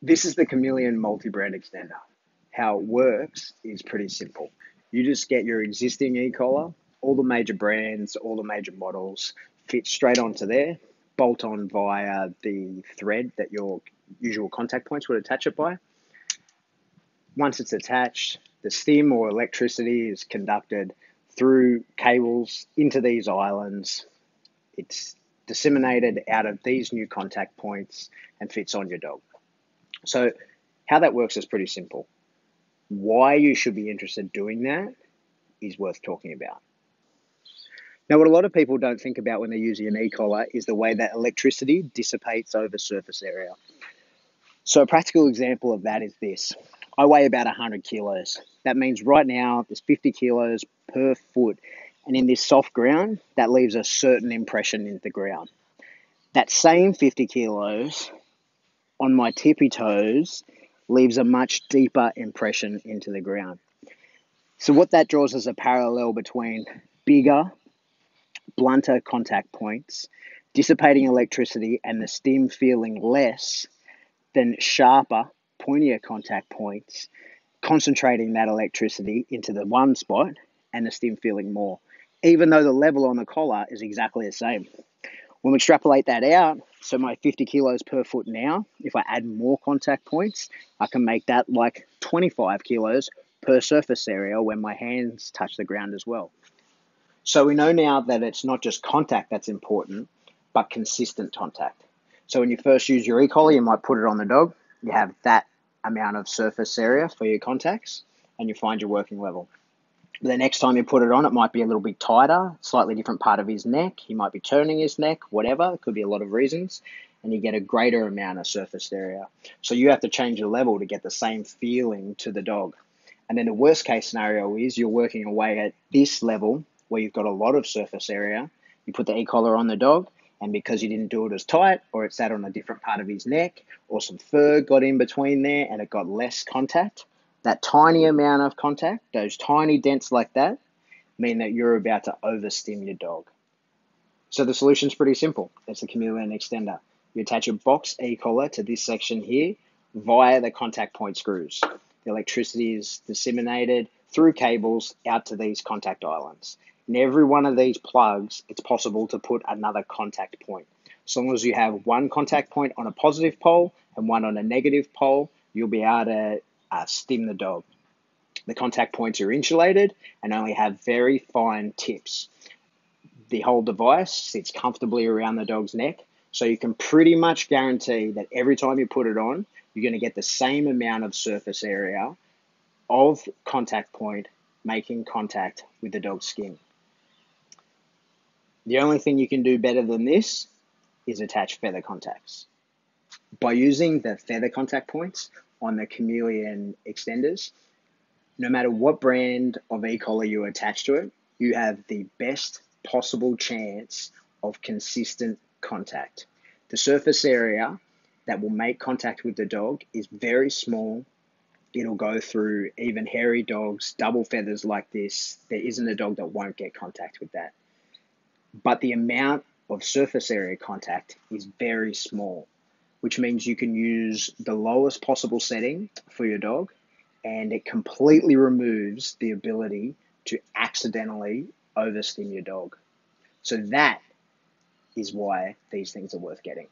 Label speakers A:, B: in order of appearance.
A: This is the Chameleon multi-brand extender. How it works is pretty simple. You just get your existing e-collar, all the major brands, all the major models, fit straight onto there, bolt on via the thread that your usual contact points would attach it by. Once it's attached, the steam or electricity is conducted through cables into these islands. It's disseminated out of these new contact points and fits on your dog. So how that works is pretty simple. Why you should be interested in doing that is worth talking about. Now, what a lot of people don't think about when they're using an e-collar is the way that electricity dissipates over surface area. So a practical example of that is this. I weigh about 100 kilos. That means right now there's 50 kilos per foot. And in this soft ground, that leaves a certain impression in the ground. That same 50 kilos on my tippy toes leaves a much deeper impression into the ground. So what that draws is a parallel between bigger, blunter contact points, dissipating electricity, and the stim feeling less than sharper, pointier contact points, concentrating that electricity into the one spot and the stim feeling more, even though the level on the collar is exactly the same. When we extrapolate that out, so my 50 kilos per foot now, if I add more contact points, I can make that like 25 kilos per surface area when my hands touch the ground as well. So we know now that it's not just contact that's important, but consistent contact. So when you first use your e-collar, you might put it on the dog, you have that amount of surface area for your contacts, and you find your working level. The next time you put it on, it might be a little bit tighter, slightly different part of his neck. He might be turning his neck, whatever. It could be a lot of reasons. And you get a greater amount of surface area. So you have to change the level to get the same feeling to the dog. And then the worst case scenario is you're working away at this level where you've got a lot of surface area. You put the e-collar on the dog, and because you didn't do it as tight, or it sat on a different part of his neck, or some fur got in between there and it got less contact, that tiny amount of contact, those tiny dents like that, mean that you're about to overstim your dog. So the solution's pretty simple. It's the Chameleon Extender. You attach a box e-collar to this section here via the contact point screws. The electricity is disseminated through cables out to these contact islands. In every one of these plugs, it's possible to put another contact point. As long as you have one contact point on a positive pole and one on a negative pole, you'll be able to stim the dog. The contact points are insulated and only have very fine tips. The whole device sits comfortably around the dog's neck, so you can pretty much guarantee that every time you put it on, you're going to get the same amount of surface area of contact point making contact with the dog's skin. The only thing you can do better than this is attach feather contacts. By using the feather contact points on the Chameleon Extenders, no matter what brand of e-collar you attach to it, you have the best possible chance of consistent contact. The surface area that will make contact with the dog is very small. It'll go through even hairy dogs, double feathers like this. There isn't a dog that won't get contact with that. But the amount of surface area contact is very small, which means you can use the lowest possible setting for your dog, and it completely removes the ability to accidentally overstim your dog. So that is why these things are worth getting.